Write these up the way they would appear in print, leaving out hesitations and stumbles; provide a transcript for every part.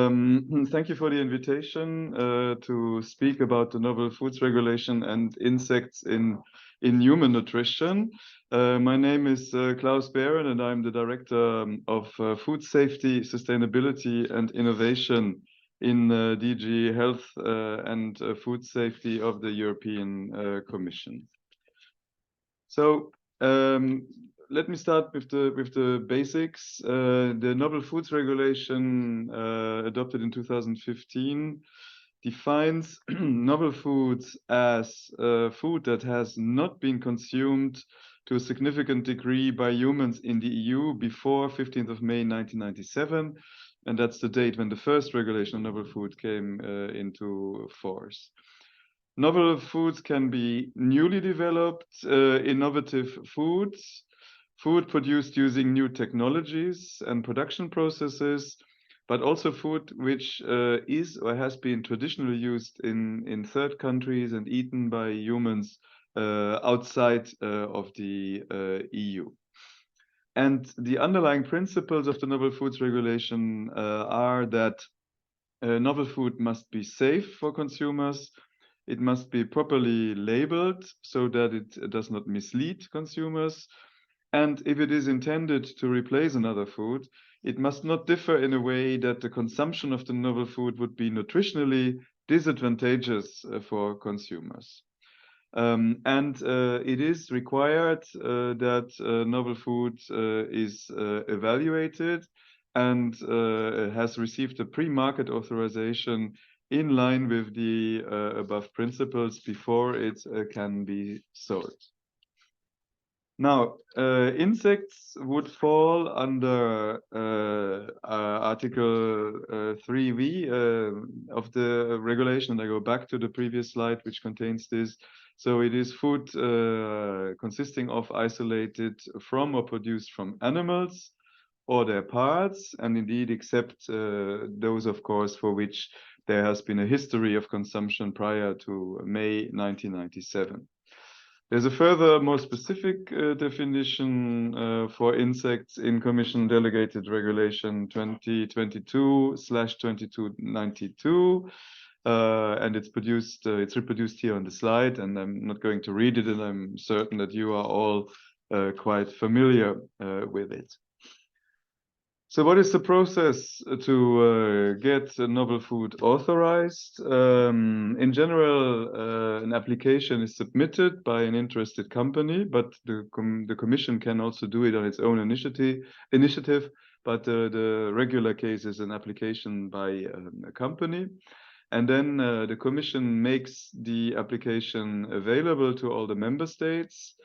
Thank you for the invitation to speak about the novel foods regulation and insects in human nutrition. My name is Klaus Berend, and I'm the Director of Food Safety, Sustainability and Innovation in DG Health and Food Safety of the European Commission. So let me start with the basics. The Novel Foods Regulation adopted in 2015 defines novel foods as food that has not been consumed to a significant degree by humans in the EU before 15th of May 1997, and that's the date when the first regulation on novel food came into force. Novel foods can be newly developed, innovative foods, food produced using new technologies and production processes, but also food which is or has been traditionally used in third countries and eaten by humans outside of the EU. And the underlying principles of the Novel Foods Regulation are that novel food must be safe for consumers. It must be properly labeled so that it does not mislead consumers. And if it is intended to replace another food, it must not differ in a way that the consumption of the novel food would be nutritionally disadvantageous for consumers. It is required that novel food is evaluated and has received a pre-market authorization in line with the above principles before it can be sold. Now, insects would fall under Article 3V of the regulation, and I go back to the previous slide, which contains this. So it is food consisting of isolated from or produced from animals or their parts, and indeed except those, of course, for which there has been a history of consumption prior to May 1997. There's a further, more specific definition for insects in Commission Delegated Regulation 2022/2292, and it's reproduced here on the slide, and I'm not going to read it, and I'm certain that you are all quite familiar with it. So what is the process to get a novel food authorized? In general, an application is submitted by an interested company, but the Commission can also do it on its own initiative. But the regular case is an application by a company. And then the Commission makes the application available to all the member states.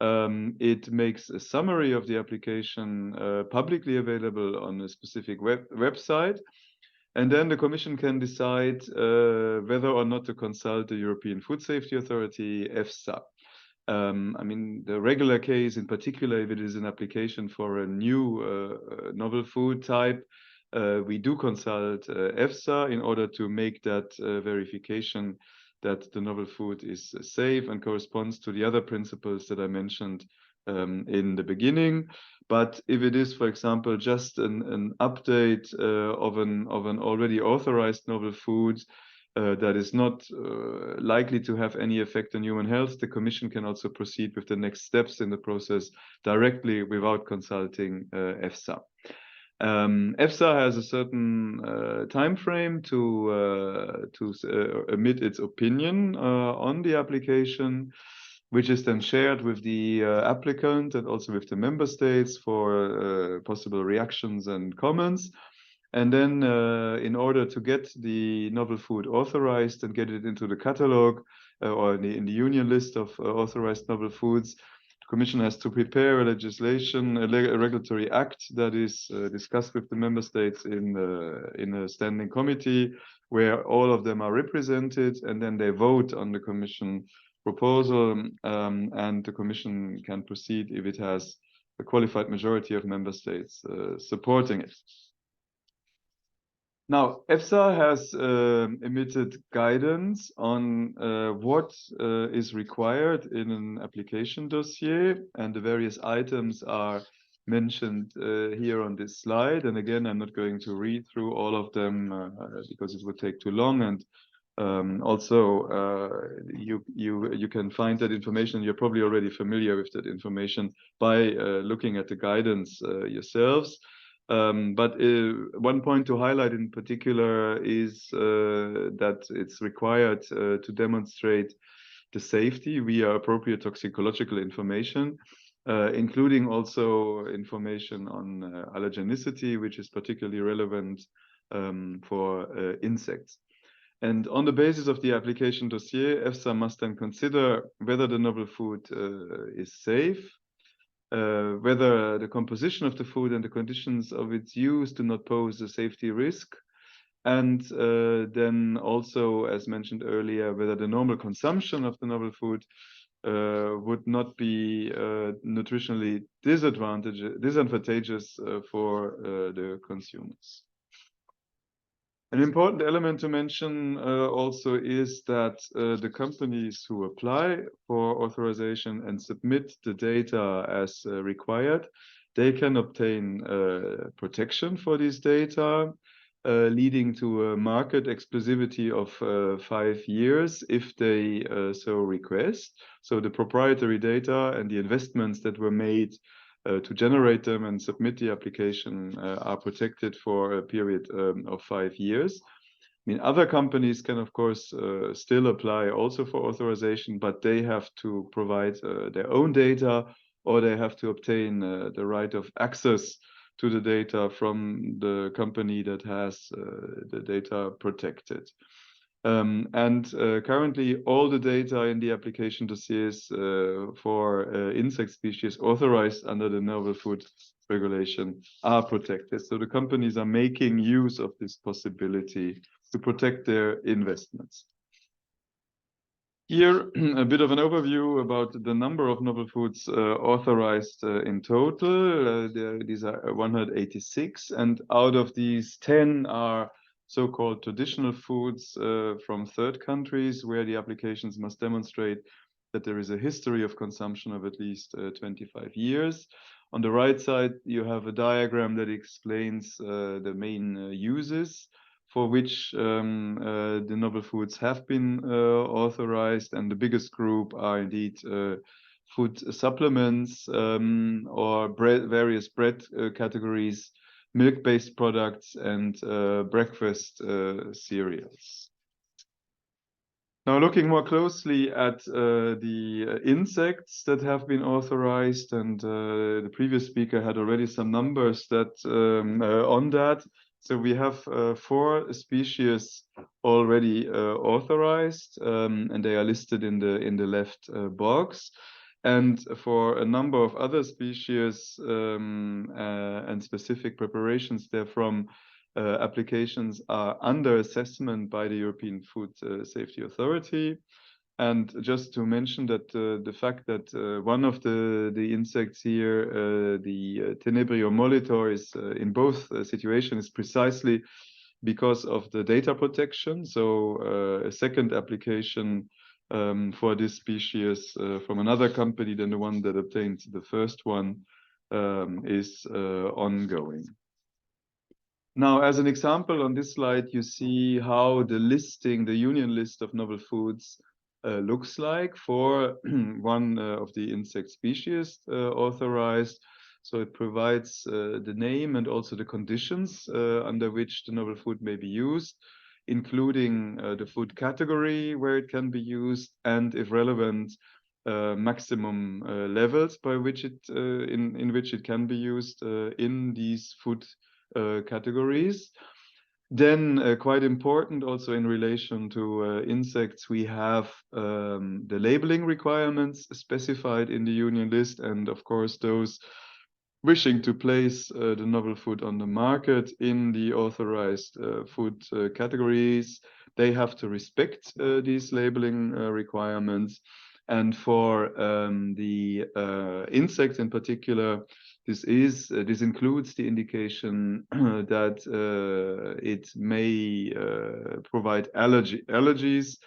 It makes a summary of the application publicly available on a specific website. And then the Commission can decide whether or not to consult the European Food Safety Authority, EFSA. I mean, the regular case, in particular, if it is an application for a new novel food type, we do consult EFSA in order to make that verification that the novel food is safe and corresponds to the other principles that I mentioned in the beginning. But if it is, for example, just an update of an already authorized novel food that is not likely to have any effect on human health, the Commission can also proceed with the next steps in the process directly without consulting EFSA. EFSA has a certain time frame to emit its opinion on the application, which is then shared with the applicant and also with the member states for possible reactions and comments. And then in order to get the novel food authorized and get it into the catalog or in the union list of authorized novel foods, the Commission has to prepare a regulatory act that is discussed with the member states in a standing committee where all of them are represented, and then they vote on the Commission proposal, and the Commission can proceed if it has a qualified majority of member states supporting it. Now, EFSA has emitted guidance on what is required in an application dossier, and the various items are mentioned here on this slide. And again, I'm not going to read through all of them because it would take too long. And also, you can find that information. You're probably already familiar with that information by looking at the guidance yourselves. But one point to highlight in particular is that it's required to demonstrate the safety via appropriate toxicological information, including also information on allergenicity, which is particularly relevant for insects. And on the basis of the application dossier, EFSA must then consider whether the novel food is safe, whether the composition of the food and the conditions of its use do not pose a safety risk, and then also, as mentioned earlier, whether the normal consumption of the novel food would not be nutritionally disadvantageous for the consumers. An important element to mention also is that the companies who apply for authorization and submit the data as required, they can obtain protection for these data, leading to a market exclusivity of 5 years if they so request. So the proprietary data and the investments that were made to generate them and submit the application are protected for a period of 5 years. I mean, other companies can, of course, still apply also for authorization, but they have to provide their own data, or they have to obtain the right of access to the data from the company that has the data protected. Currently, all the data in the application dossiers for insect species authorized under the novel food regulation are protected. So the companies are making use of this possibility to protect their investments. Here, a bit of an overview about the number of novel foods authorized in total. These are 186, and out of these, 10 are so-called traditional foods from third countries, where the applications must demonstrate that there is a history of consumption of at least 25 years. On the right side, you have a diagram that explains the main uses for which the novel foods have been authorized, and the biggest group are indeed food supplements or various bread categories, milk-based products, and breakfast cereals. Now, looking more closely at the insects that have been authorized, and the previous speaker had already some numbers that on that. So we have 4 species already authorized, and they are listed in the left box. And for a number of other species and specific preparations therefrom, applications are under assessment by the European Food Safety Authority. And just to mention that the fact that one of the insects here, the Tenebrio molitor, is in both situations precisely because of the data protection. So a second application for this species from another company than the one that obtained the first one is ongoing. Now, as an example on this slide, you see how the listing, the union list of novel foods looks like for one of the insect species authorized. So it provides the name and also the conditions under which the novel food may be used, including the food category where it can be used, and if relevant, maximum levels by which it in which it can be used in these food categories. Then quite important also in relation to insects, we have the labeling requirements specified in the union list, and of course those wishing to place the novel food on the market in the authorized food categories, they have to respect these labeling requirements. And for the insects in particular, this includes the indication that it may provide allergies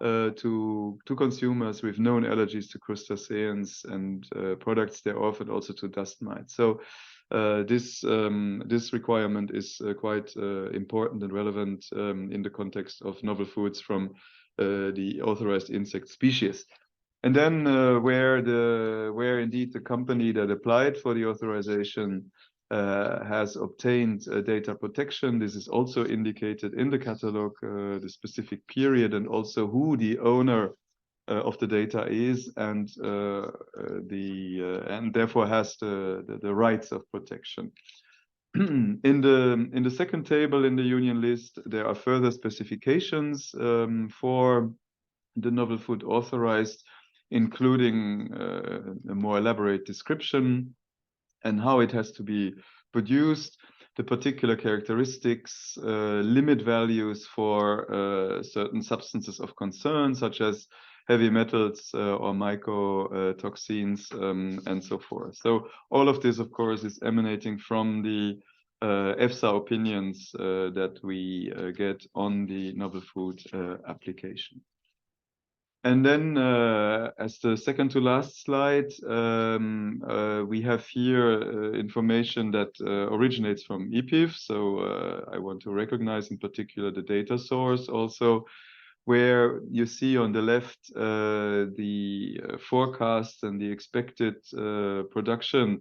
to consumers with known allergies to crustaceans and products thereof, and also to dust mites. So this requirement is quite important and relevant in the context of novel foods from the authorized insect species. And then where indeed the company that applied for the authorization has obtained data protection. This is also indicated in the catalog, the specific period, and also who the owner of the data is, and therefore has the rights of protection. In the second table in the union list, there are further specifications for the novel food authorized, including a more elaborate description and how it has to be produced, the particular characteristics, limit values for certain substances of concern, such as heavy metals or mycotoxins, and so forth. So all of this, of course, is emanating from the EFSA opinions that we get on the novel food application. And then, as the second to last slide, we have here information that originates from EPIF. So I want to recognize in particular the data source also, where you see on the left the forecast and the expected production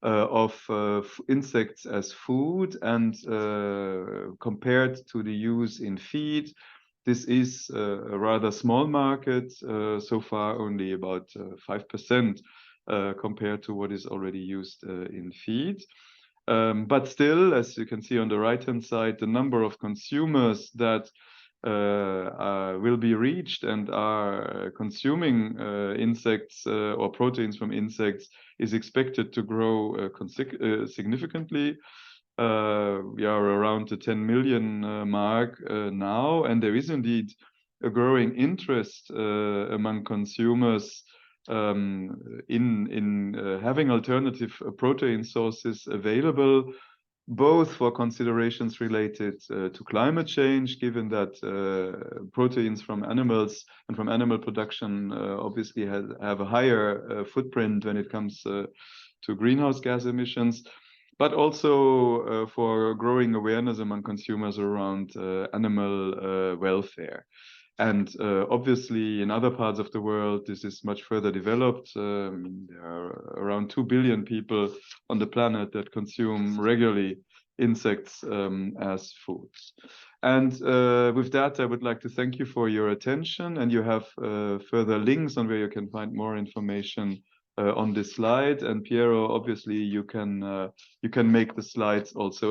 of insects as food, and compared to the use in feed. This is a rather small market, so far only about 5% compared to what is already used in feed. But still, as you can see on the right-hand side, the number of consumers that will be reached and are consuming insects or proteins from insects is expected to grow significantly. We are around the 10 million mark now, and there is indeed a growing interest among consumers in having alternative protein sources available, both for considerations related to climate change, given that proteins from animals and from animal production obviously have a higher footprint when it comes to greenhouse gas emissions, but also for growing awareness among consumers around animal welfare. And obviously, in other parts of the world, this is much further developed. There are around 2 billion people on the planet that consume regularly insects as foods. And with that, I would like to thank you for your attention. And you have further links on where you can find more information on this slide. And Piero, obviously, you can make the slides also